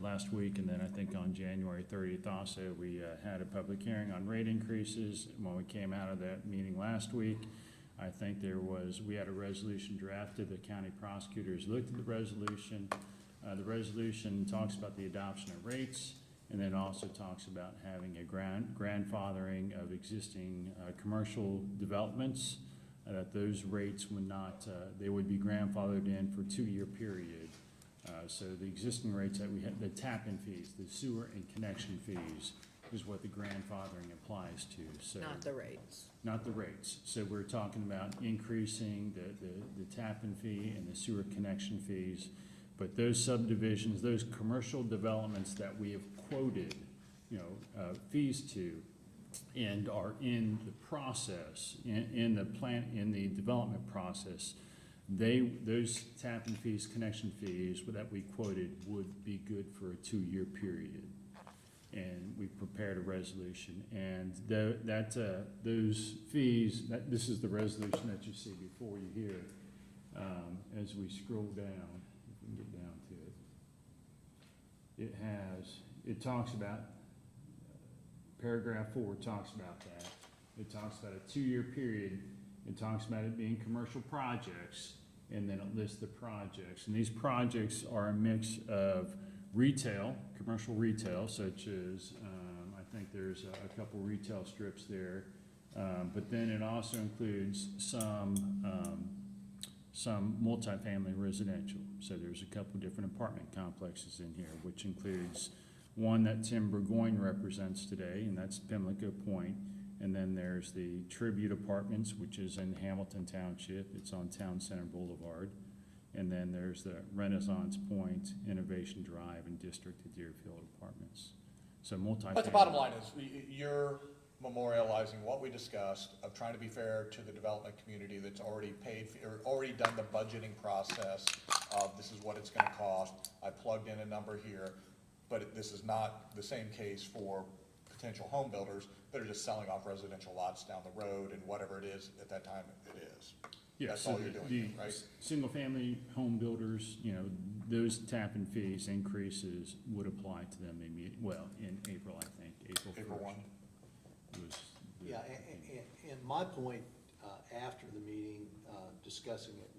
last week, and then I think on January 30th also, we had a public hearing on rate increases. When we came out of that meeting last week, I think we had a resolution drafted. The county prosecutors looked at the resolution. The resolution talks about the adoption of rates, and then also talks about having a grandfathering of existing commercial developments, that those rates would not, they would be grandfathered in for a 2-year period. So the existing rates that we had, the tap-in fees, the sewer and connection fees, is what the grandfathering applies to. So Not the rates. not the rates. So we're talking about increasing the tap-in fee and the sewer connection fees. But those subdivisions, those commercial developments that we have quoted, fees to, and are in the process, in the development process, those tap-in fees, connection fees that we quoted would be good for a 2-year period. And we prepared a resolution, and those fees, this is the resolution that you see before you here. As we scroll down, if we can get down to it, it talks about, paragraph 4 talks about that. It talks about a 2-year period. It talks about it being commercial projects, and then it lists the projects. And these projects are a mix of retail, commercial retail, such as, I think there's a couple retail strips there, but then it also includes some multifamily residential. So there's a couple different apartment complexes in here, which includes one that Tim Burgoyne represents today, and that's Pimlico Point. And then there's the Tribute Apartments, which is in Hamilton Township. It's on Town Center Boulevard. And then there's the Renaissance Point, Innovation Drive, and District at Deerfield Apartments. So multifamily. But the bottom line is, you're memorializing what we discussed of trying to be fair to the development community that's already paid, or already done the budgeting process of this is what it's gonna cost. I plugged in a number here, but this is not the same case for potential home builders that are just selling off residential lots down the road and whatever it is at that time it is. Yeah, That's so all you're doing, right? Single-family home builders, those tap-in fees increases would apply to them immediately, well, in April, I think, April 1st. April 1. Yeah, and my point, after the meeting, discussing it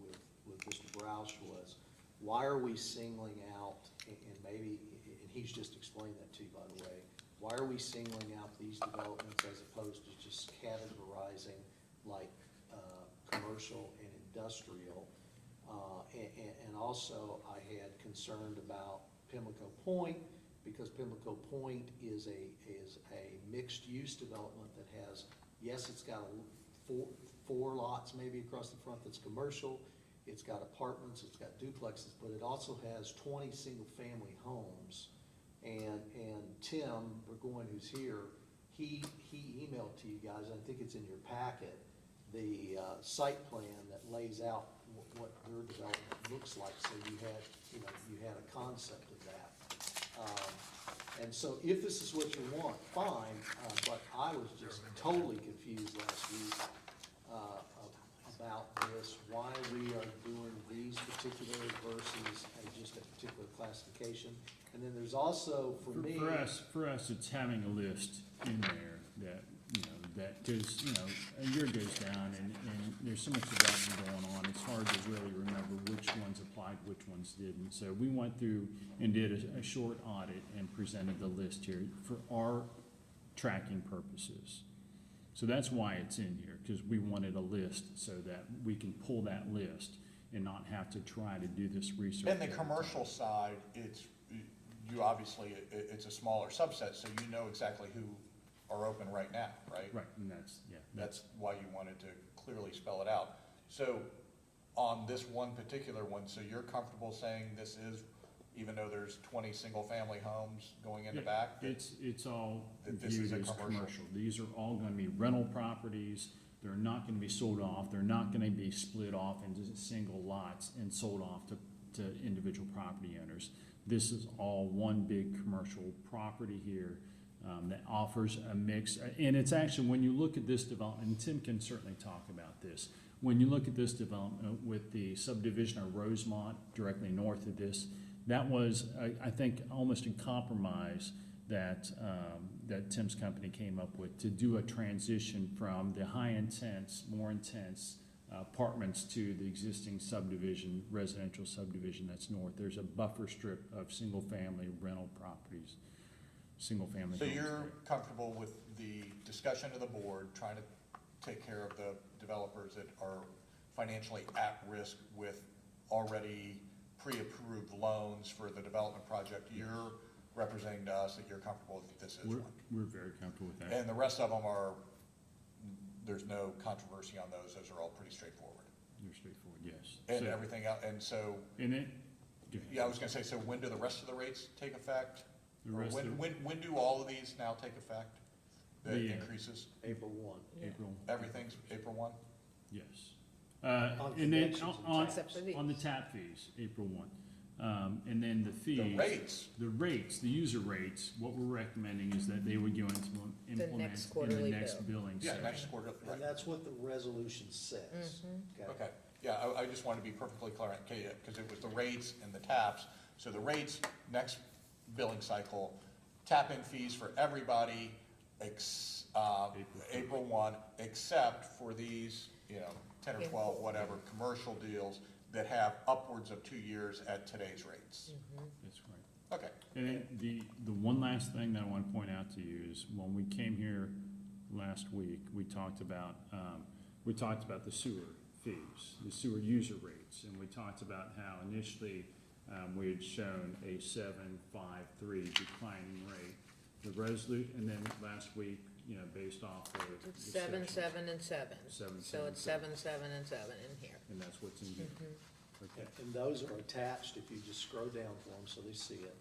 with Mr. Broush was, why are we singling out, and maybe, and he's just explained that to you, by the way, why are we singling out these developments as opposed to just categorizing like commercial and industrial? And also I had concerned about Pimlico Point, because Pimlico Point is a mixed-use development that has, yes, it's got four lots maybe across the front that's commercial, it's got apartments, it's got duplexes, but it also has 20 single-family homes. And Tim Burgoyne, who's here, he emailed to you guys, and I think it's in your packet, the site plan that lays out what their development looks like. So you had a concept of that. And so if this is what you want, fine, but I was just totally confused last week about this, why we are doing these particular versus just a particular classification. And then there's also, for me. For us, it's having a list in there that, because, a year goes down and there's so much development going on, it's hard to really remember which ones applied, which ones didn't. So we went through and did a short audit and presented the list here for our tracking purposes. So that's why it's in here, because we wanted a list so that we can pull that list and not have to try to do this research. And the commercial side, it's a smaller subset, so you know exactly who are open right now, right? Right, and That's why you wanted to clearly spell it out. So on this one particular one, so you're comfortable saying this is, even though there's 20 single-family homes going in the back? It's all that this viewed is a as commercial. commercial. These are all gonna be rental properties. They're not gonna be sold off. They're not gonna be split off into single lots and sold off to individual property owners. This is all one big commercial property here that offers a mix. And it's actually, when you look at this development, and Tim can certainly talk about this, when you look at this development with the subdivision of Rosemont directly north of this, that was, I think, almost a compromise that, that Tim's company came up with to do a transition from the high intense, more intense apartments to the existing subdivision, residential subdivision that's north. There's a buffer strip of single-family rental properties, single-family So homes you're there. comfortable with the discussion of the board, trying to take care of the developers that are financially at risk with already pre-approved loans for the development project? You're representing to us that you're comfortable that this is one. We're very comfortable with that. And the rest of them are, there's no controversy on those are all pretty straightforward. They're straightforward, yes. And So- everything else, and so, And it, go ahead. yeah, I was gonna say, so when do the rest of the rates take effect? The Or rest of- when do all of these now take effect? The The, increases? April 1. April, Everything's April 1? yes. On And then connections and on, Except for these. on the tap fees, April 1. And then the fees. The rates, The rates, the user rates, what we're recommending is that they would go into implement next in the quarterly next bill. billing yeah, cycle. next quarter, right. And that's what the resolution says. Okay, yeah, I just wanted to be perfectly clear, okay, because it was the rates and the taps. So the rates, next billing cycle, tap-in fees for everybody, April 1, except for these, 10 or 12, whatever, commercial deals that have upwards of 2 years at today's rates. That's correct. Okay, And then the one last thing that I want to point out to you is when we came here last week, we talked about the sewer fees, the sewer user rates, and we talked about how initially, we had shown a 7.53 declining rate. And then last week, based off of. the Seven, section- 7, and 7. Seven, So seven, it's seven. 7, 7, and 7 in here. And that's what's in here. Okay. And those are attached, if you just scroll down for them so they see it,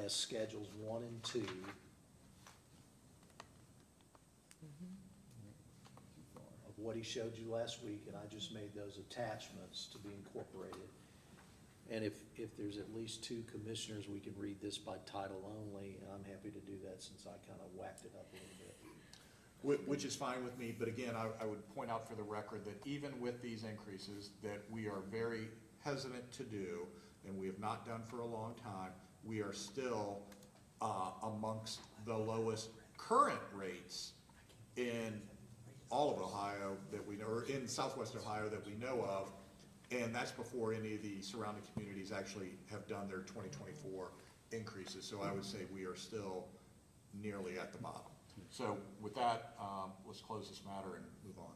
as Schedules 1 and 2. Of what he showed you last week, and I just made those attachments to be incorporated. And if there's at least 2 commissioners, we can read this by title only, and I'm happy to do that since I kind of whacked it up a little bit. which is fine with me, but again, I would point out for the record that even with these increases that we are very hesitant to do, and we have not done for a long time, we are still amongst the lowest current rates in all of Ohio that we know, or in southwest Ohio that we know of, and that's before any of the surrounding communities actually have done their 2024 increases. So I would say we are still nearly at the bottom. So with that, let's close this matter and move on.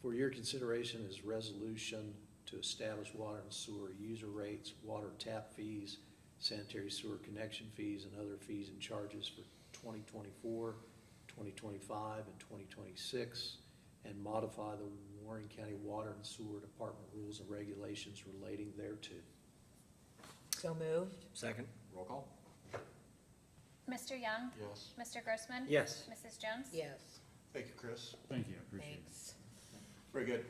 For your consideration is resolution to establish water and sewer user rates, water tap fees, sanitary sewer connection fees, and other fees and charges for 2024, 2025, and 2026, and modify the Warren County Water and Sewer Department rules and regulations relating thereto. So moved. Second? Roll call? Mr. Young? Yes. Mr. Grossman? Yes. Mrs. Jones? Yes. Thank you, Chris. Thank you, I appreciate it. Thanks. Very good.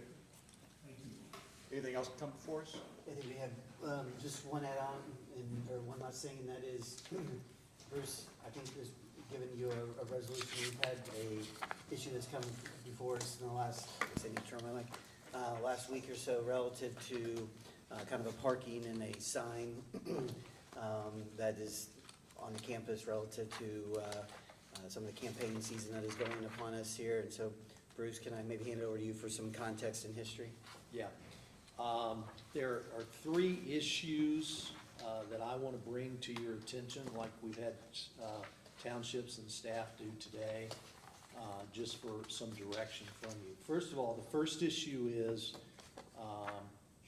Anything else come before us? I think we have just one add-on, or one last thing, and that is, Bruce, I think has given you a resolution. We've had a issue that's come before us in the last, I say new term, I like, last week or so relative to kind of a parking and a sign that is on the campus relative to some of the campaign season that is going upon us here. And so, Bruce, can I maybe hand it over to you for some context and history? Yeah. There are 3 issues that I want to bring to your attention, like we've had townships and staff do today, just for some direction from you. First of all, the first issue is,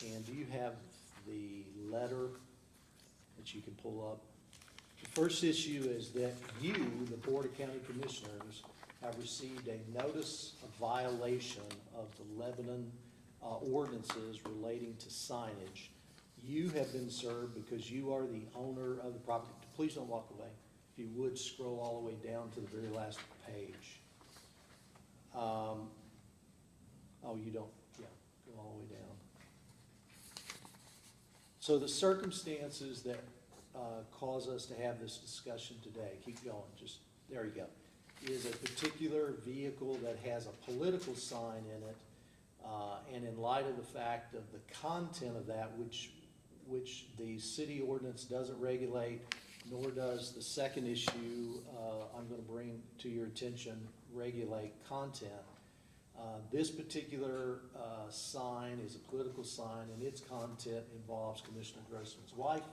and do you have the letter that you can pull up? The first issue is that you, the Board of County Commissioners, have received a notice of violation of the Lebanon ordinances relating to signage. You have been served because you are the owner of the property. Please don't walk away. If you would, scroll all the way down to the very last page. Oh, you don't, yeah, go all the way down. So the circumstances that cause us to have this discussion today, keep going, just, there you go, is a particular vehicle that has a political sign in it, and in light of the fact of the content of that, which which the city ordinance doesn't regulate, nor does the second issue, I'm gonna bring to your attention, regulate content. This particular sign is a political sign, and its content involves Commissioner Grossman's wife.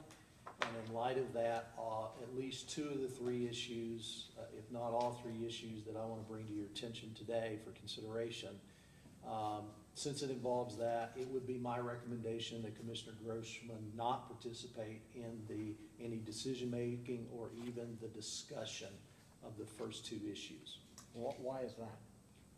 And in light of that, at least two of the three issues, if not all three issues that I want to bring to your attention today for consideration, since it involves that, it would be my recommendation that Commissioner Grossman not participate in any decision-making or even the discussion of the first two issues. Why is that?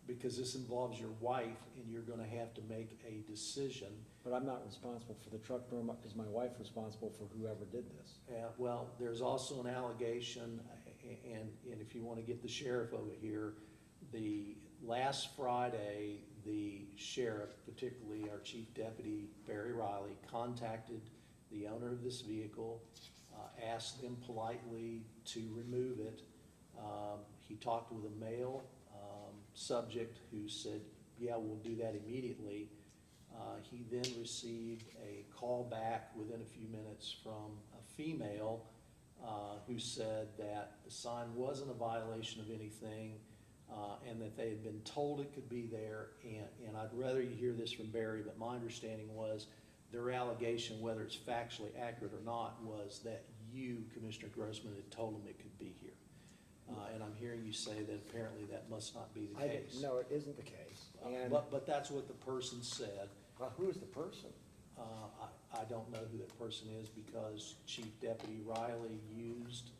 Because this involves your wife, and you're gonna have to make a decision. But I'm not responsible for the truck, nor is my wife responsible for whoever did this. Well, there's also an allegation, and if you wanna get the sheriff over here, the last Friday, the sheriff, particularly our chief deputy, Barry Riley, contacted the owner of this vehicle, asked them politely to remove it. He talked with a male subject who said, yeah, we'll do that immediately. He then received a call back within a few minutes from a female who said that the sign wasn't a violation of anything, and that they had been told it could be there. And I'd rather you hear this from Barry, but my understanding was their allegation, whether it's factually accurate or not, was that you, Commissioner Grossman, had told them it could be here. And I'm hearing you say that apparently that must not be the case. No, it isn't the case. And, But that's what the person said. well, who is the person? I don't know who that person is, because Chief Deputy Riley used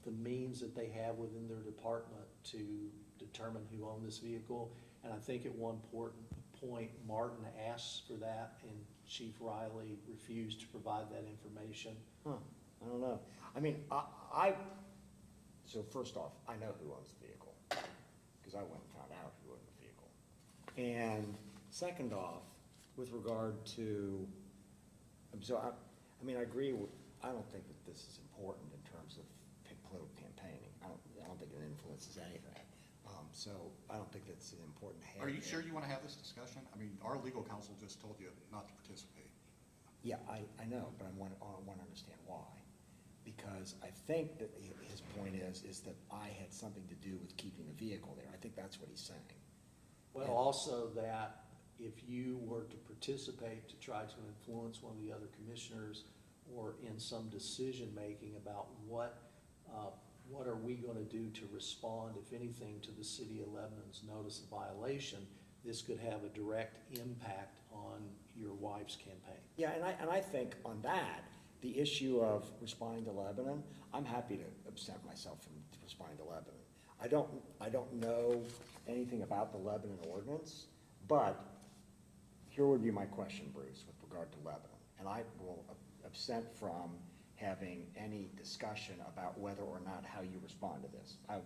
the means that they have within their department to determine who owned this vehicle. And I think at one point, Martin asked for that, and Chief Riley refused to provide that information. Huh, I don't know. I mean, so first off, I know who owns the vehicle, because I went and found out who owned the vehicle. And second off, with regard to, I agree with, I don't think that this is important in terms of political campaigning. I don't think it influences anything. So I don't think that's important to have. Are you sure you want to have this discussion? I mean, our legal counsel just told you not to participate. Yeah, I know, but I want to understand why. Because I think that his point is that I had something to do with keeping the vehicle there. I think that's what he's saying. Well, also that if you were to participate to try to influence one of the other commissioners or in some decision-making about what are we gonna do to respond, if anything, to the city of Lebanon's notice of violation, this could have a direct impact on your wife's campaign. Yeah, and I think on that, the issue of responding to Lebanon, I'm happy to absent myself from responding to Lebanon. I don't know anything about the Lebanon ordinance, but here would be my question, Bruce, with regard to Lebanon. And I will absent from having any discussion about whether or not how you respond to this. I'm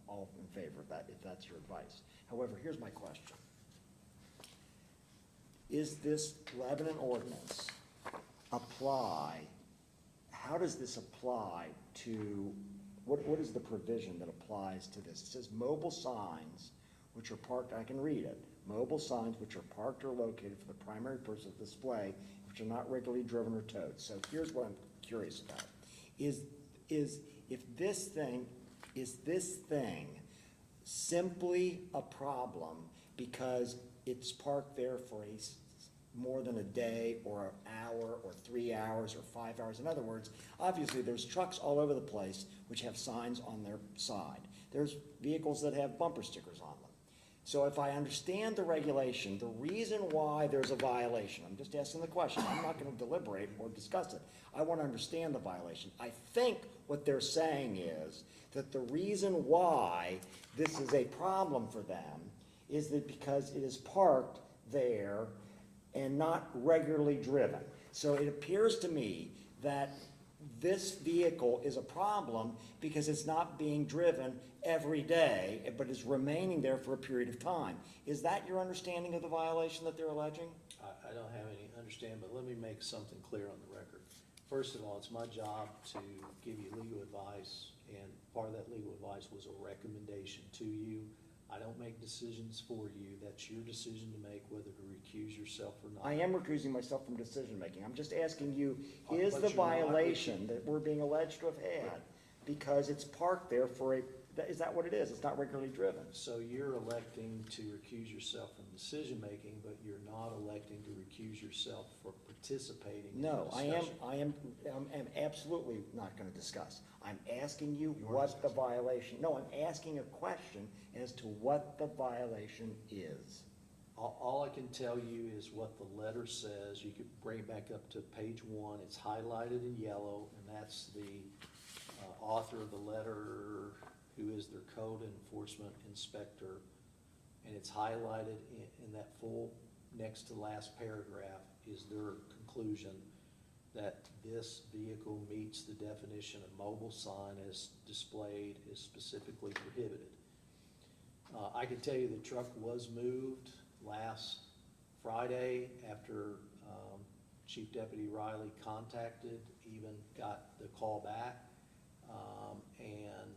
all in favor of that, if that's your advice. However, here's my question. Is this Lebanon ordinance how does this apply to, what is the provision that applies to this? It says mobile signs which are parked, I can read it, mobile signs which are parked or located for the primary purpose of display, which are not regularly driven or towed. So here's what I'm curious about. Is this thing simply a problem because it's parked there for more than a day or an hour or 3 hours or 5 hours? In other words, obviously there's trucks all over the place which have signs on their side. There's vehicles that have bumper stickers on them. So if I understand the regulation, the reason why there's a violation, I'm just asking the question, I'm not gonna deliberate or discuss it. I wanna understand the violation. I think what they're saying is that the reason why this is a problem for them is that because it is parked there and not regularly driven. So it appears to me that this vehicle is a problem because it's not being driven every day, but is remaining there for a period of time. Is that your understanding of the violation that they're alleging? I don't have any understanding, but let me make something clear on the record. First of all, it's my job to give you legal advice, and part of that legal advice was a recommendation to you. I don't make decisions for you. That's your decision to make whether to recuse yourself or not. I am recusing myself from decision-making. I'm just asking you, But is the you're not violation that we're being alleged to have had because it's parked there for is that what it is? It's not regularly driven? So you're electing to recuse yourself from decision-making, but you're not electing to recuse yourself for participating in the No, discussion. I am absolutely not gonna discuss. I'm asking you what the violation, no, I'm asking a question as to what the violation is. All I can tell you is what the letter says. You could bring it back up to page 1. It's highlighted in yellow, and that's the author of the letter, who is their code enforcement inspector. And it's highlighted in that full, next to last paragraph, is their conclusion that this vehicle meets the definition of mobile sign as displayed is specifically prohibited. I can tell you the truck was moved last Friday after Chief Deputy Riley contacted, even got the call back, and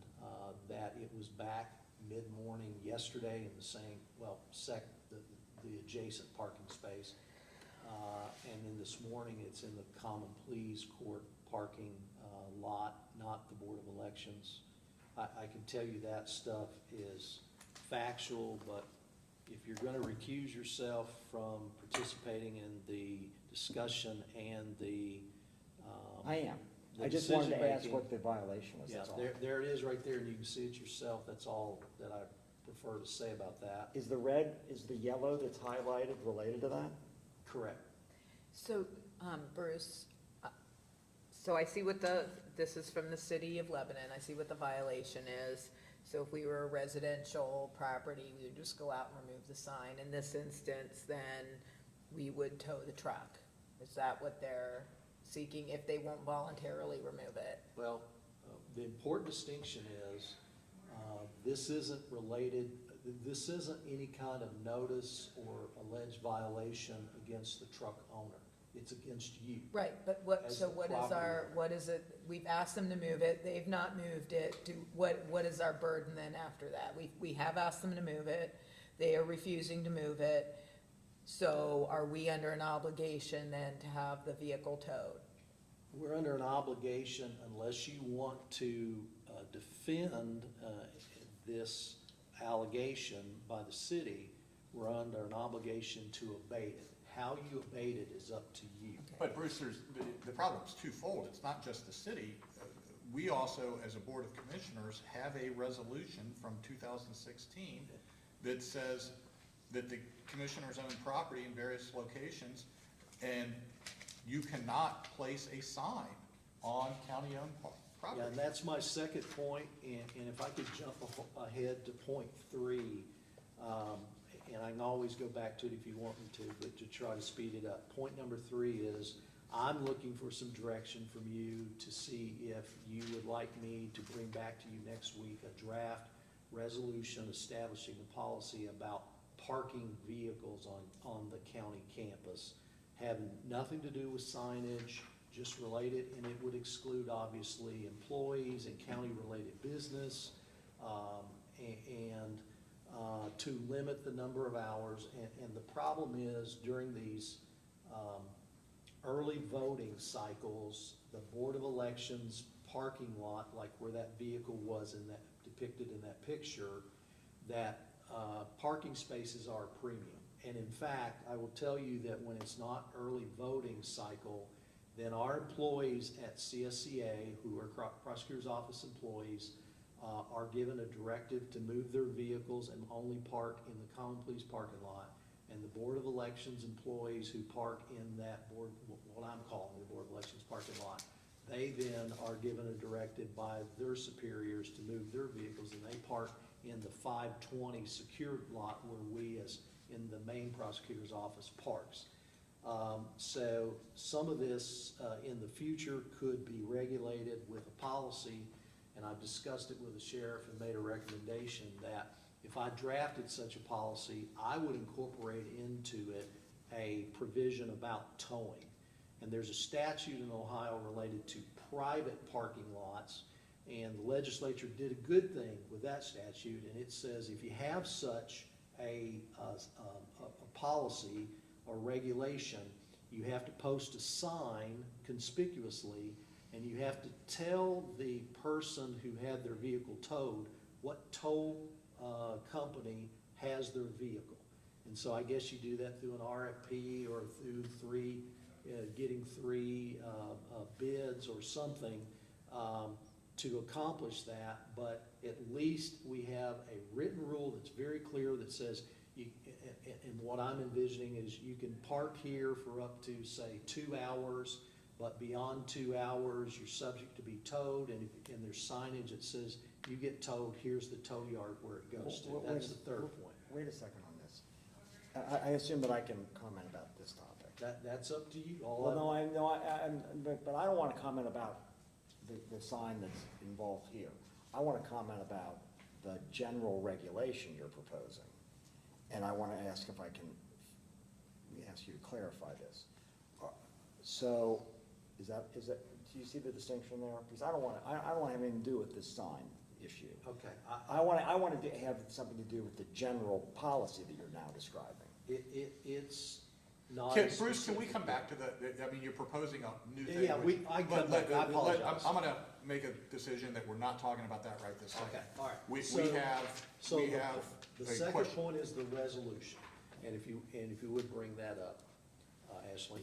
that it was back mid-morning yesterday in the same, the adjacent parking space. And then this morning, it's in the Common Pleas Court parking lot, not the Board of Elections. I can tell you that stuff is factual, but if you're gonna recuse yourself from participating in the discussion and the I am. the I just wanted to ask decision-making- what the violation was, Yeah, that's all. there it is right there, and you can see it yourself. That's all that I prefer to say about that. Is the yellow that's highlighted related to that? Correct. So, Bruce, so I see this is from the city of Lebanon, I see what the violation is. So if we were a residential property, we would just go out and remove the sign. In this instance, then we would tow the truck. Is that what they're seeking, if they won't voluntarily remove it? Well, the important distinction is, this isn't related, this isn't any kind of notice or alleged violation against the truck owner. It's against you. Right, but As so the what is property. what is it, we've asked them to move it, they've not moved it, what is our burden then after that? We have asked them to move it, they are refusing to move it, so are we under an obligation then to have the vehicle towed? We're under an obligation, unless you want to defend this allegation by the city, we're under an obligation to abate it. How you abate it is up to you. But Bruce, the problem's twofold. It's not just the city. We also, as a Board of Commissioners, have a resolution from 2016 that says that the commissioners own property in various locations, and you cannot place a sign on county-owned property. Yeah, and that's my second point, and if I could jump ahead to point 3, and I can always go back to it if you want me to, but to try to speed it up. Point number 3 is, I'm looking for some direction from you to see if you would like me to bring back to you next week a draft resolution establishing a policy about parking vehicles on the county campus, having nothing to do with signage, just related, and it would exclude obviously employees and county-related business, and to limit the number of hours. And the problem is, during these early voting cycles, the Board of Elections parking lot, like where that vehicle was depicted in that picture, that parking spaces are a premium. And in fact, I will tell you that when it's not early voting cycle, then our employees at CSCA, who are prosecutor's office employees, are given a directive to move their vehicles and only park in the Common Pleas parking lot. And the Board of Elections employees who park in that board, what I'm calling the Board of Elections parking lot, they then are given a directive by their superiors to move their vehicles, and they park in the 520 secured lot where we, as in the main prosecutor's office, parks. So some of this in the future could be regulated with a policy, and I've discussed it with the sheriff and made a recommendation that if I drafted such a policy, I would incorporate into it a provision about towing. And there's a statute in Ohio related to private parking lots, And the legislature did a good thing with that statute, and it says if you have such a policy or regulation, you have to post a sign conspicuously, and you have to tell the person who had their vehicle towed what tow company has their vehicle. And so I guess you do that through an RFP or through getting three bids or something to accomplish that. But at least we have a written rule that's very clear that says, and what I'm envisioning is you can park here for up to, say, 2 hours, but beyond 2 hours, you're subject to be towed, and there's signage that says, you get towed, here's the tow yard where it goes to. That's the third point. Wait a second on this. I assume that I can comment about this topic. That's up to you. Well, but I don't want to comment about the sign that's involved here. I want to comment about the general regulation you're proposing. And I want to ask if I can ask you to clarify this. So, is that, do you see the distinction there? Because I don't want to have anything to do with this sign issue. Okay. I want to have something to do with the general policy that you're now describing. It's not. Bruce, can we come back to I mean, you're proposing a new thing. Yeah, I can come back. I apologize. I'm gonna make a decision that we're not talking about that right this second. Okay, all right. We So- have The a second question. point is the resolution, and if you would bring that up, Ashley.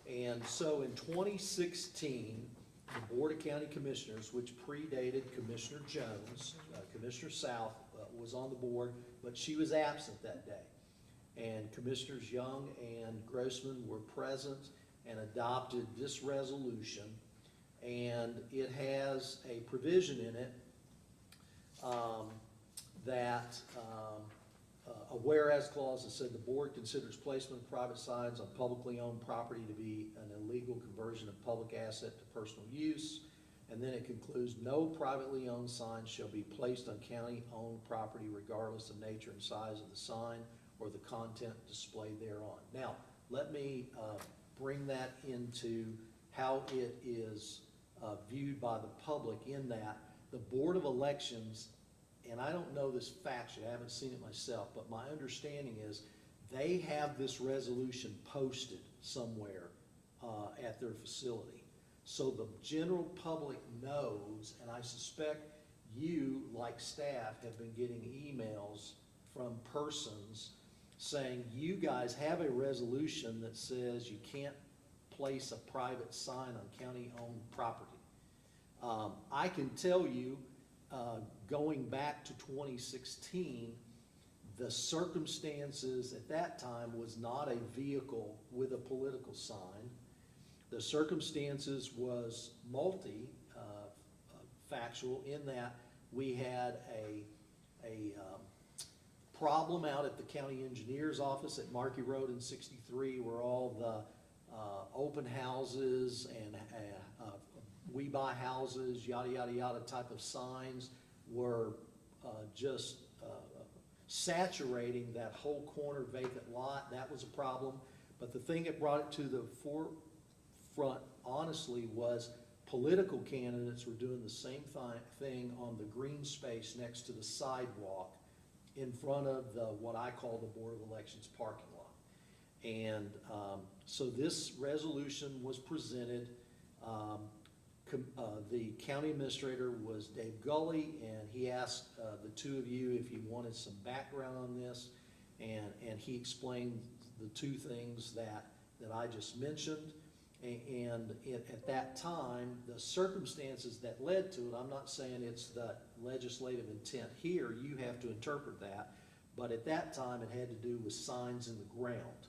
And so in 2016, the Board of County Commissioners, which predated Commissioner Jones, Commissioner South was on the board, but she was absent that day. And Commissioners Young and Grossman were present and adopted this resolution. And it has a provision in it that a whereas clause that said the board considers placement of private signs on publicly owned property to be an illegal conversion of public asset to personal use. And then it concludes, no privately owned sign shall be placed on county-owned property regardless of nature and size of the sign or the content displayed thereon. Now, let me bring that into how it is viewed by the public, in that the Board of Elections, and I don't know this factually, I haven't seen it myself, but my understanding is they have this resolution posted somewhere at their facility. So the general public knows, and I suspect you, like staff, have been getting emails from persons saying, you guys have a resolution that says you can't place a private sign on county-owned property. I can tell you, going back to 2016, the circumstances at that time was not a vehicle with a political sign. The circumstances was factual in that we had a problem out at the county engineer's office at Markey Road in 63, where all the open houses and we buy houses, yada, yada, yada type of signs were just saturating that whole corner vacant lot. That was a problem. But the thing that brought it to the forefront, honestly, was political candidates were doing the same thing on the green space next to the sidewalk in front of what I call the Board of Elections parking lot. And so this resolution was presented. The county administrator was Dave Gully, and he asked the two of you if you wanted some background on this, and he explained the two things that I just mentioned. And at that time, the circumstances that led to it, I'm not saying it's the legislative intent here, you have to interpret that, but at that time it had to do with signs in the ground.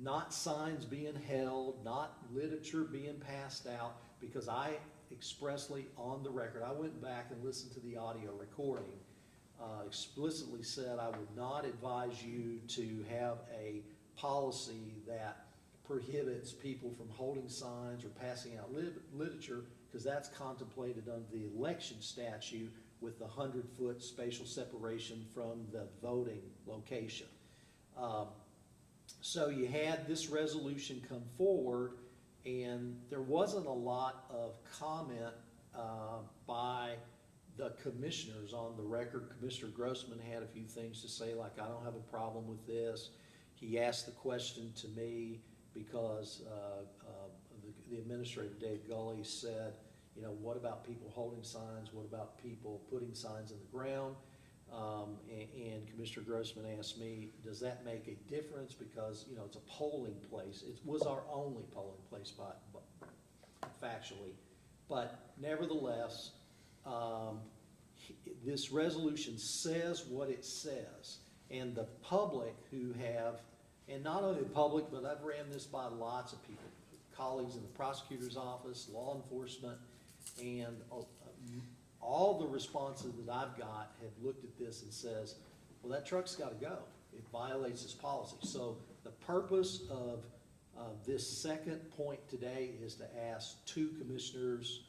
Not signs being held, not literature being passed out, because I expressly, on the record, I went back and listened to the audio recording, explicitly said I would not advise you to have a policy that prohibits people from holding signs or passing out literature, because that's contemplated under the election statute with the 100-foot spatial separation from the voting location. So you had this resolution come forward, and there wasn't a lot of comment by the commissioners on the record. Commissioner Grossman had a few things to say, like, I don't have a problem with this. He asked the question to me because the administrator, Dave Gully, said, you know, what about people holding signs? What about people putting signs in the ground? And Commissioner Grossman asked me, does that make a difference? Because, you know, it's a polling place. It was our only polling place factually. But nevertheless, this resolution says what it says. And the public who have, and not only the public, but I've ran this by lots of people, colleagues in the prosecutor's office, law enforcement, and all the responses that I've got have looked at this and says, well, that truck's gotta go. It violates this policy. So the purpose of this second point today is to ask two commissioners,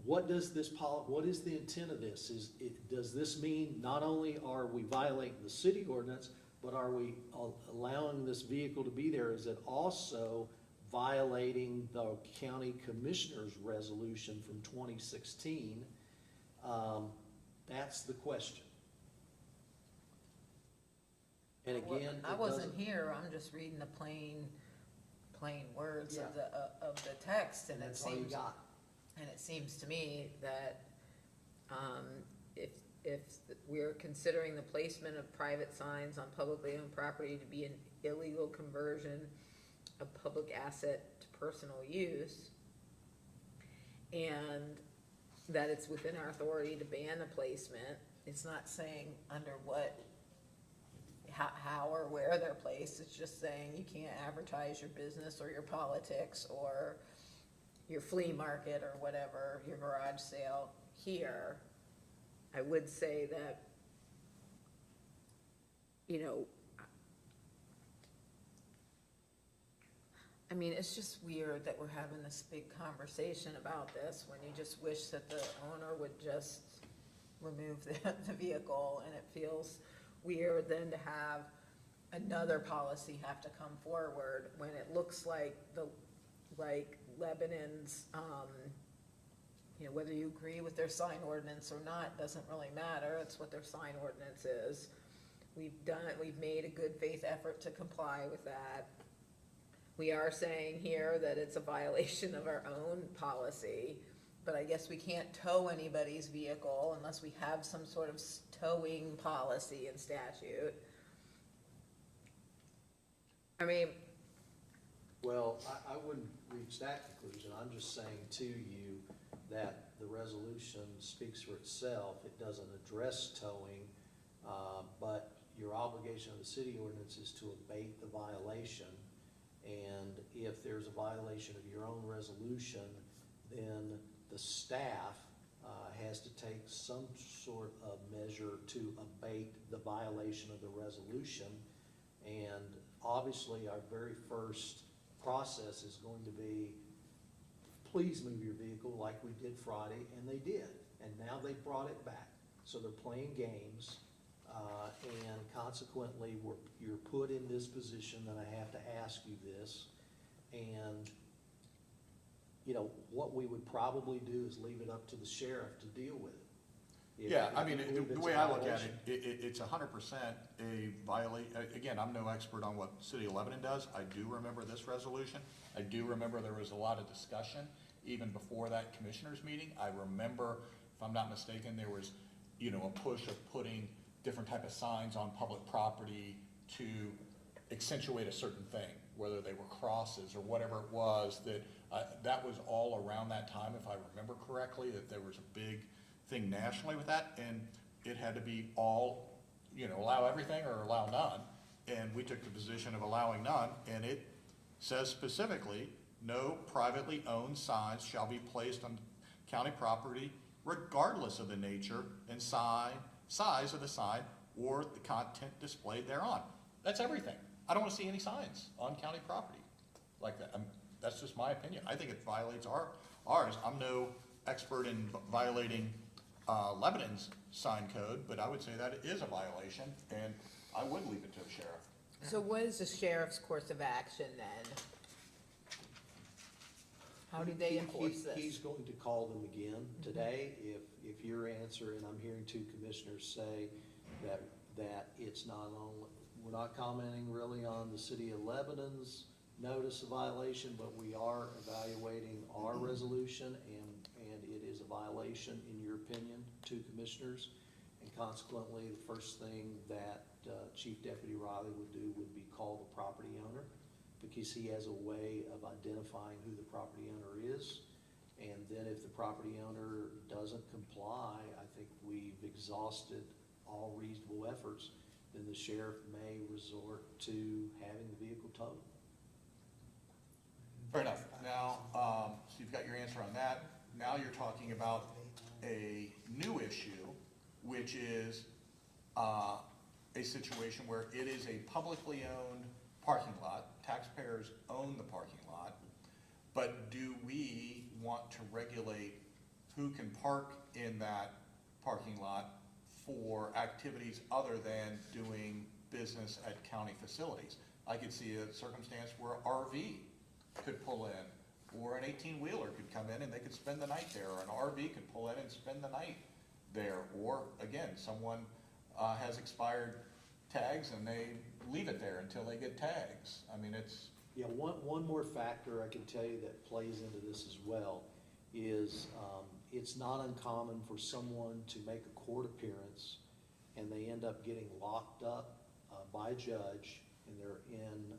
what is the intent of this? Does this mean not only are we violating the city ordinance, but are we allowing this vehicle to be there? Is it also violating the county commissioner's resolution from 2016? That's the question. And again, I wasn't here, I'm just reading the plain words of the text, and it that's all you seems, got. and it seems to me that, if we're considering the placement of private signs on publicly owned property to be an illegal conversion of public asset to personal use, and that it's within our authority to ban the placement, it's not saying under what, how or where they're placed, it's just saying you can't advertise your business or your politics or your flea market or whatever, your garage sale here. I would say that, you know, I mean, it's just weird that we're having this big conversation about this when you just wish that the owner would just remove the vehicle, and it feels weird then to have another policy have to come forward when it looks like Lebanon's, you know, whether you agree with their sign ordinance or not, doesn't really matter, it's what their sign ordinance is. We've made a good faith effort to comply with that. We are saying here that it's a violation of our own policy, but I guess we can't tow anybody's vehicle unless we have some sort of towing policy and statute. I mean, Well, I wouldn't reach that conclusion. I'm just saying to you that the resolution speaks for itself. It doesn't address towing, but your obligation of the city ordinance is to abate the violation. And if there's a violation of your own resolution, then the staff has to take some sort of measure to abate the violation of the resolution. And obviously, our very first process is going to be, please move your vehicle like we did Friday, and they did. And now they brought it back. So they're playing games, and consequently, you're put in this position that I have to ask you this. And, you know, what we would probably do is leave it up to the sheriff to deal with it. Yeah, I mean, If you believe the it's way a I look at violation. it's 100% a again, I'm no expert on what City of Lebanon does. I do remember this resolution. I do remember there was a lot of discussion even before that commissioners meeting. I remember, if I'm not mistaken, there was, you know, a push of putting different type of signs on public property to accentuate a certain thing, whether they were crosses or whatever it was, that was all around that time, if I remember correctly, that there was a big thing nationally with that, and it had to be all, you know, allow everything or allow none, and we took the position of allowing none, and it says specifically, no privately owned signs shall be placed on county property regardless of the nature and size of the sign or the content displayed thereon. That's everything. I don't want to see any signs on county property like that. That's just my opinion. I think it violates ours. I'm no expert in violating Lebanon's sign code, but I would say that it is a violation, and I would leave it to the sheriff. so what is the sheriff's course of action then? How How do they enforce this? He's going to call them again today. If your answer, and I'm hearing two commissioners say that it's not only, we're not commenting really on the city of Lebanon's notice of violation, but we are evaluating our resolution, and it is a violation, in your opinion, two commissioners. And consequently, the first thing that Chief Deputy Riley would do would be call the property owner, because he has a way of identifying who the property owner is. And then if the property owner doesn't comply, I think we've exhausted all reasonable efforts, then the sheriff may resort to having the vehicle towed. Fair enough. Now, so you've got your answer on that. Now you're talking about a new issue, which is a situation where it is a publicly owned parking lot. Taxpayers own the parking lot. But do we want to regulate who can park in that parking lot for activities other than doing business at county facilities? I could see a circumstance where RV could pull in, or an 18-wheeler could come in and they could spend the night there, or an RV could pull in and spend the night there. Or again, someone has expired tags and they leave it there until they get tags. I mean, it's, Yeah, one more factor I can tell you that plays into this as well is it's not uncommon for someone to make a court appearance and they end up getting locked up by a judge, and they're in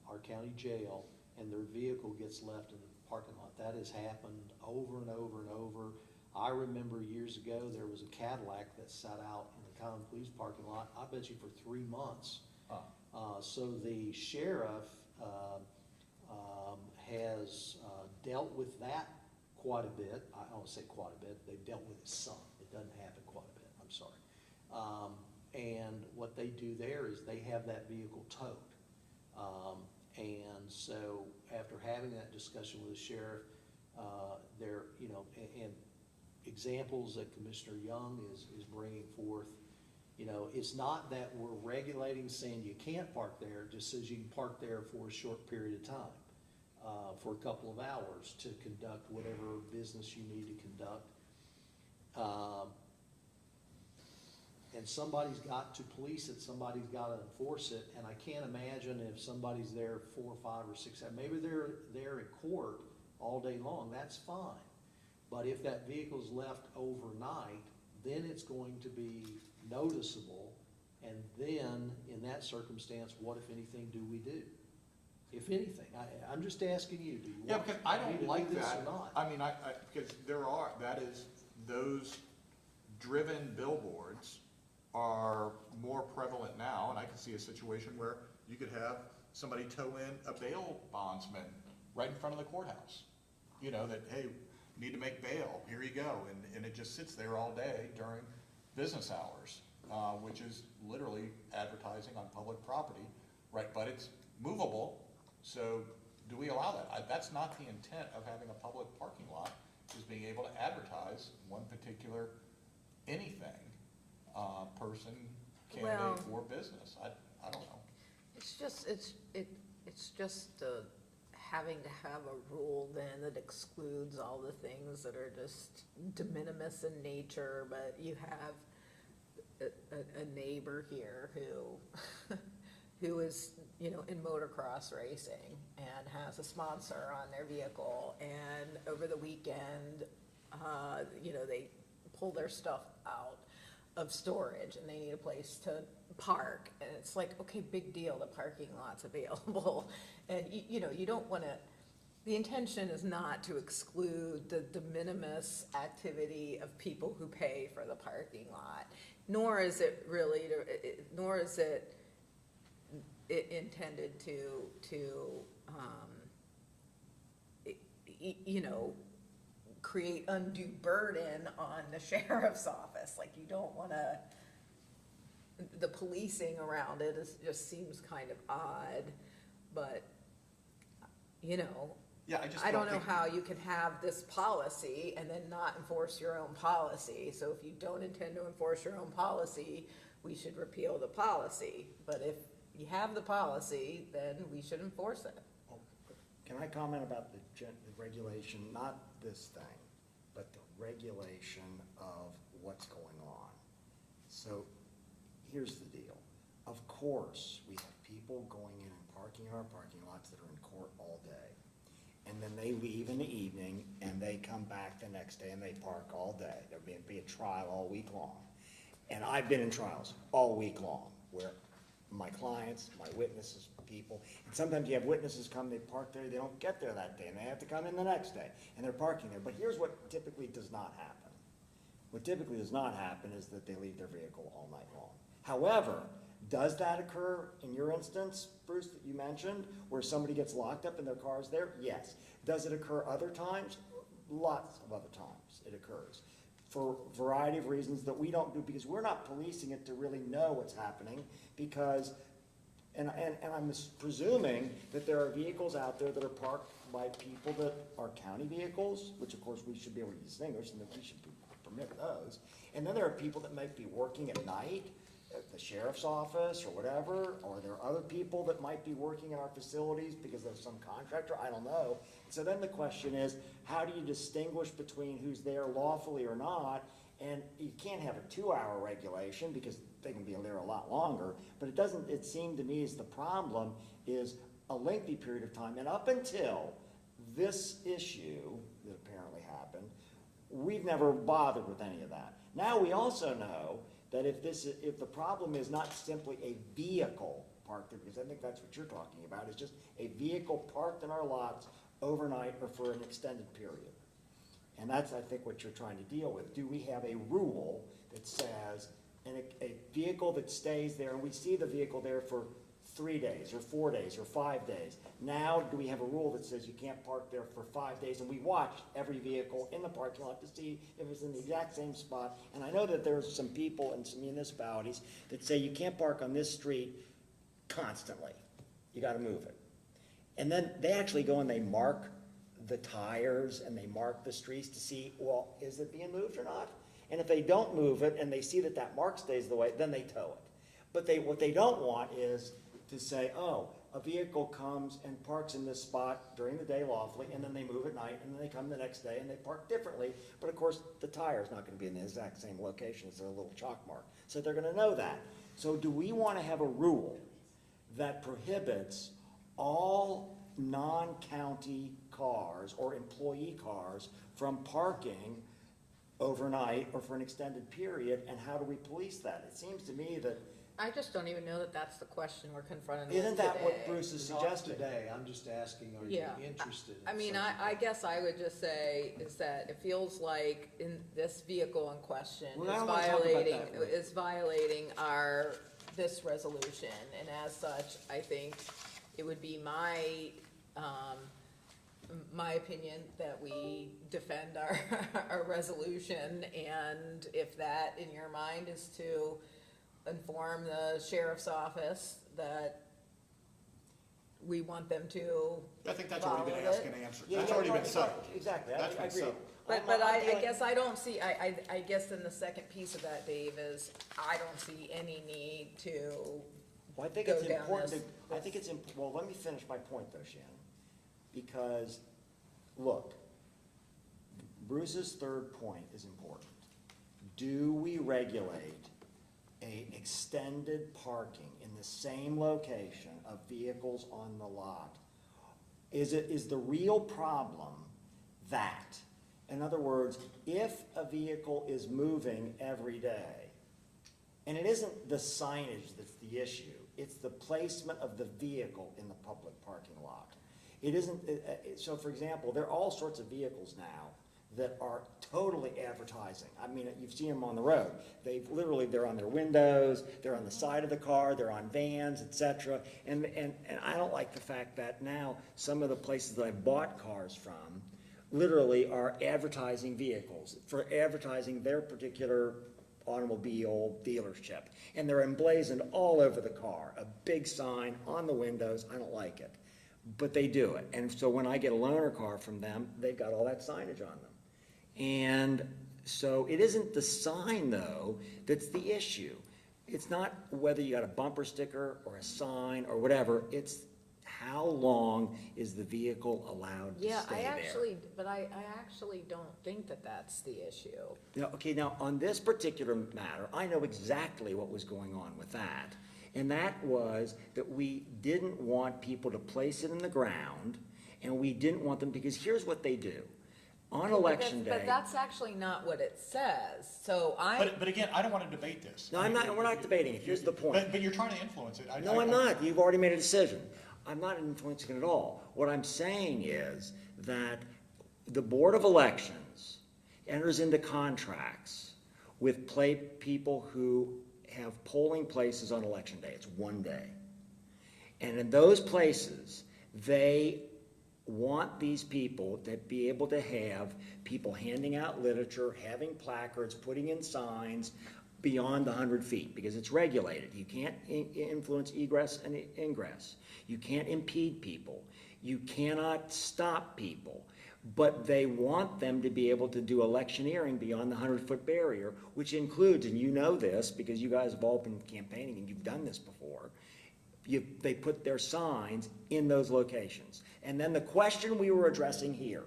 our county jail, and their vehicle gets left in the parking lot. That has happened over and over and over. I remember years ago, there was a Cadillac that sat out in the common police parking lot, I bet you for 3 months. So the sheriff has dealt with that quite a bit. I don't say quite a bit, they've dealt with it some. It doesn't happen quite a bit, I'm sorry. And what they do there is they have that vehicle towed. And so after having that discussion with the sheriff, there, you know, and examples that Commissioner Young is bringing forth, you know, it's not that we're regulating saying you can't park there, it just says you can park there for a short period of time, for a couple of hours to conduct whatever business you need to conduct. And somebody's got to police it, somebody's got to enforce it, and I can't imagine if somebody's there 4, 5, or 6 hours, maybe they're there in court all day long, that's fine. But if that vehicle's left overnight, then it's going to be noticeable, and then, in that circumstance, what, if anything, do we do? If anything, I'm just asking you, do you yeah, want because I me don't to do like this that. or not? I mean, because that is, those driven billboards are more prevalent now, and I can see a situation where you could have somebody tow in a bail bondsman right in front of the courthouse. You know, that, hey, need to make bail, here you go, and it just sits there all day during business hours, which is literally advertising on public property, right? But it's movable, so do we allow that? That's not the intent of having a public parking lot, is being able to advertise one particular anything, person, candidate, Well, or business. I don't know. It's just, having to have a rule then that excludes all the things that are just de minimis in nature, but you have a neighbor here who is, you know, in motocross racing and has a sponsor on their vehicle, and over the weekend, you know, they pull their stuff out of storage and they need a place to park, and it's like, okay, big deal, the parking lot's available. And you know, you don't wanna, the intention is not to exclude the de minimis activity of people who pay for the parking lot, nor is it really, nor is it intended to you know, create undue burden on the sheriff's office. Like, you don't wanna, the policing around it just seems kind of odd, but, you know, Yeah, I just I don't know think- how you can have this policy and then not enforce your own policy. So if you don't intend to enforce your own policy, we should repeal the policy. But if you have the policy, then we should enforce it. Can I comment about the regulation, not this thing, but the regulation of what's going on? So, here's the deal. Of course, we have people going in and parking in our parking lots that are in court all day. And then they leave in the evening, and they come back the next day and they park all day. There'll be a trial all week long. And I've been in trials all week long, where my clients, my witnesses, people, and sometimes you have witnesses come, they park there, they don't get there that day, and they have to come in the next day, and they're parking there. But here's what typically does not happen. What typically does not happen is that they leave their vehicle all night long. However, does that occur in your instance, Bruce, that you mentioned, where somebody gets locked up and their car's there? Yes. Does it occur other times? Lots of other times it occurs, for a variety of reasons that we don't do, because we're not policing it to really know what's happening, because, and I'm presuming that there are vehicles out there that are parked by people that are county vehicles, which of course we should be able to distinguish, and that we should permit those. And then there are people that might be working at night, at the sheriff's office or whatever, or there are other people that might be working in our facilities because there's some contractor, I don't know. So then the question is, how do you distinguish between who's there lawfully or not? And you can't have a 2-hour regulation because they can be there a lot longer, but it seemed to me as the problem is a lengthy period of time. And up until this issue that apparently happened, we've never bothered with any of that. Now we also know that if the problem is not simply a vehicle parked there, because I think that's what you're talking about, it's just a vehicle parked in our lots overnight or for an extended period. And that's, I think, what you're trying to deal with. Do we have a rule that says a vehicle that stays there, and we see the vehicle there for 3 days or 4 days or 5 days. Now, do we have a rule that says you can't park there for 5 days? And we watch every vehicle in the parking lot to see if it's in the exact same spot. And I know that there's some people in some municipalities that say you can't park on this street constantly. You gotta move it. And then they actually go and they mark the tires and they mark the streets to see, well, is it being moved or not? And if they don't move it and they see that that mark stays the way, then they tow it. But what they don't want is to say, oh, a vehicle comes and parks in this spot during the day lawfully, and then they move at night, and then they come the next day and they park differently. But of course, the tire's not gonna be in the exact same location as their little chalk mark. So they're gonna know that. So do we wanna have a rule that prohibits all non-county cars or employee cars from parking overnight or for an extended period, and how do we police that? It seems to me that I just don't even know that that's the question we're confronting with isn't that what today. Bruce is Not suggesting? today, I'm just asking, are you Yeah. interested in I mean, such a I thing? guess I would just say is that it feels like in this vehicle in question Well, I is don't wanna talk about that. is violating this resolution. And as such, I think it would be my opinion that we defend our resolution. And if that in your mind is to inform the sheriff's office that we want them to I think that's already been follow asked it. and answered. Yeah, That's yeah, already right, been settled. Exactly, That's I been agree. settled. But I feeling- guess I don't see, I guess then the second piece of that, Dave, is I don't see any need to, Well, I think go it's down important, this- I think it's, well, let me finish my point though, Shannon. Because, look, Bruce's third point is important. Do we regulate a extended parking in the same location of vehicles on the lot? Is the real problem that? In other words, if a vehicle is moving every day, and it isn't the signage that's the issue, it's the placement of the vehicle in the public parking lot. It isn't, so for example, there are all sorts of vehicles now that are totally advertising. I mean, you've seen them on the road. They're on their windows, they're on the side of the car, they're on vans, et cetera. And I don't like the fact that now some of the places that I bought cars from literally are advertising vehicles, for advertising their particular automobile dealership. And they're emblazoned all over the car, a big sign on the windows. I don't like it. But they do it. And so when I get a loaner car from them, they've got all that signage on them. And so it isn't the sign, though, that's the issue. It's not whether you got a bumper sticker or a sign or whatever. It's How long is the vehicle allowed to Yeah, stay there? but I actually don't think that that's the issue. Okay, now, on this particular matter, I know exactly what was going on with that. And that was that we didn't want people to place it in the ground, and we didn't want them, because here's what they do. On election But day. that's actually not what it says, so But again, I don't want to debate this. No, I'm not, we're not debating it, here's the point. But you're trying to influence it. No, I'm not. You've already made a decision. I'm not influencing it at all. What I'm saying is that the Board of Elections enters into contracts with people who have polling places on election day. It's one day. And in those places, they want these people to be able to have people handing out literature, having placards, putting in signs beyond 100 feet, because it's regulated. You can't influence egress and ingress. You can't impede people. You cannot stop people. But they want them to be able to do electioneering beyond the 100-foot barrier, which includes, and you know this because you guys have all been campaigning and you've done this before, they put their signs in those locations. And then the question we were addressing here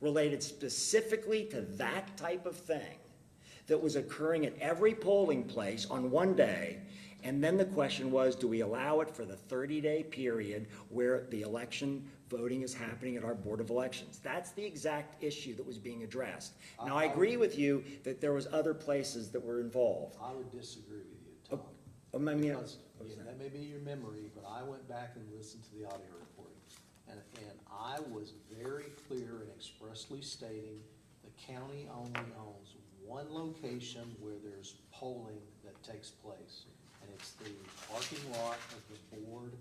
related specifically to that type of thing that was occurring at every polling place on one day. And then the question was, do we allow it for the 30-day period where the election voting is happening at our Board of Elections? That's the exact issue that was being addressed. Now, I agree with you that there was other places that were involved. I would disagree with you, Tom. I mean, Because, that may be your memory, but I went back and listened to the audio recording. And I was very clear in expressly stating the county only owns one location where there's polling that takes place. And it's the parking lot of the Board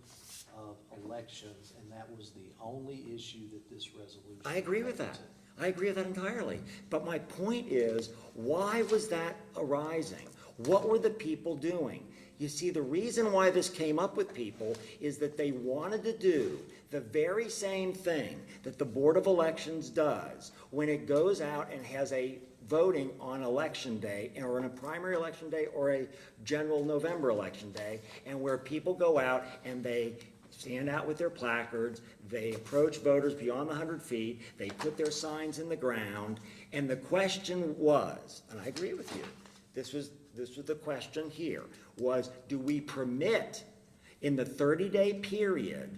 of Elections, and that was the only issue that this resolution. I agree with that. I agree with that entirely. But my point is, why was that arising? What were the people doing? You see, the reason why this came up with people is that they wanted to do the very same thing that the Board of Elections does when it goes out and has a voting on election day, or on a primary election day, or a general November election day, and where people go out and they stand out with their placards, they approach voters beyond the 100 feet, they put their signs in the ground, and the question was, and I agree with you, this was the question here, was do we permit in the 30-day period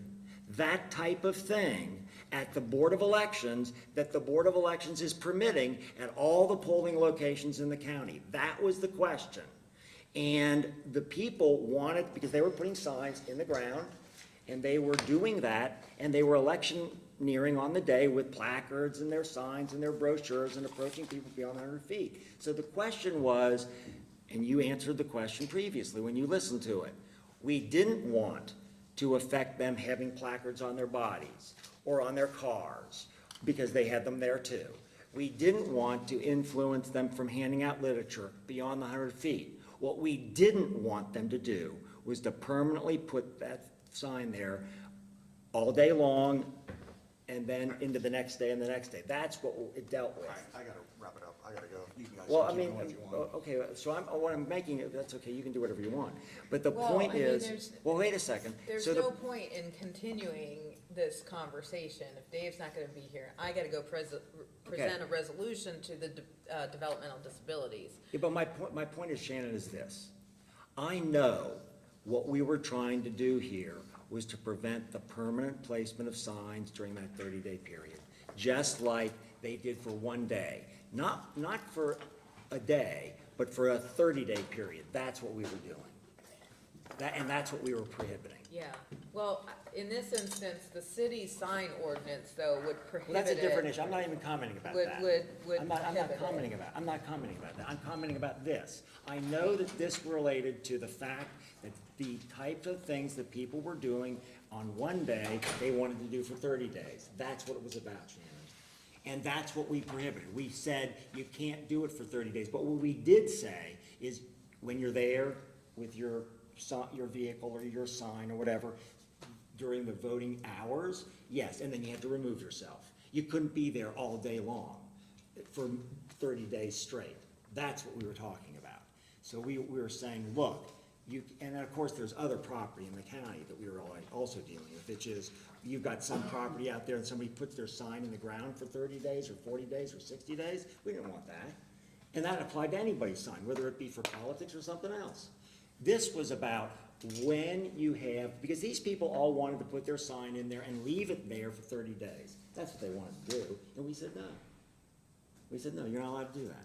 that type of thing at the Board of Elections that the Board of Elections is permitting at all the polling locations in the county? That was the question. And the people wanted, because they were putting signs in the ground, and they were doing that, and they were electioneering on the day with placards and their signs and their brochures and approaching people beyond 100 feet. So the question was, and you answered the question previously when you listened to it, we didn't want to affect them having placards on their bodies or on their cars, because they had them there too. We didn't want to influence them from handing out literature beyond the 100 feet. What we didn't want them to do was to permanently put that sign there all day long and then into the next day and the next day. That's what it dealt with. I gotta wrap it up. I gotta go. You guys Well, I can keep mean, going if you want. okay, so what I'm making it, that's okay, you can do whatever you want. But the Well, point I mean, is, there's- well, wait a second. There's So no point in continuing this conversation. If Dave's not gonna be here, I gotta go present a resolution to the developmental disabilities. Yeah, but my point is, Shannon, is this. I know what we were trying to do here was to prevent the permanent placement of signs during that 30-day period, just like they did for one day. Not for a day, but for a 30-day period. That's what we were doing. And that's what we were prohibiting. Yeah, well, in this instance, the city sign ordinance, though, would Well, prohibit that's a different it. issue. I'm not even commenting about Would- that. would I'm not prohibit it. commenting about, I'm not commenting about that. I'm commenting about this. I know that this related to the fact that the types of things that people were doing on one day, they wanted to do for 30 days. That's what it was about, Shannon. And that's what we prohibited. We said you can't do it for 30 days. But what we did say is when you're there with your vehicle or your sign or whatever, during the voting hours, yes, and then you had to remove yourself. You couldn't be there all day long for 30 days straight. That's what we were talking about. So we were saying, look, and of course, there's other property in the county that we were also dealing with, which is, you've got some property out there and somebody puts their sign in the ground for 30 days or 40 days or 60 days, we didn't want that. And that applied to anybody's sign, whether it be for politics or something else. This was about when you have, because these people all wanted to put their sign in there and leave it there for 30 days. That's what they wanted to do, and we said no. We said, no, you're not allowed to do that.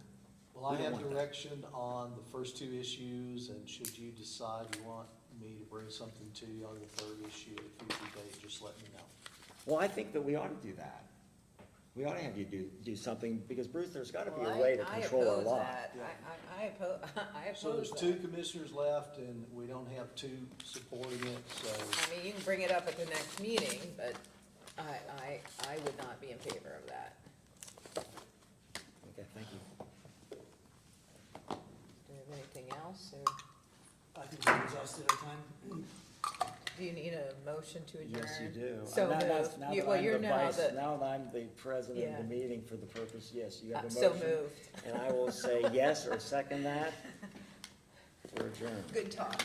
Well, I We don't have want that. direction on the first two issues, and should you decide you want me to bring something to you on the third issue at a future date, just let me know. Well, I think that we ought to do that. We ought to have you do something, because Bruce, there's gotta be Well, a way to I control our oppose law. that. I oppose, I So there's oppose two that. commissioners left, and we don't have two supporting it, so. I mean, you can bring it up at the next meeting, but I would not be in favor of that. Okay, thank you. Do you have anything else, or I think we exhausted our time. do you need a motion to adjourn? Yes, you do. So Now that's- moved. now You- that well, I'm you're the now vice- the- Now that I'm the president of Yeah. the meeting for the purpose, yes, you have a So motion. moved. And I will say yes or second that. We're adjourned. Good talk.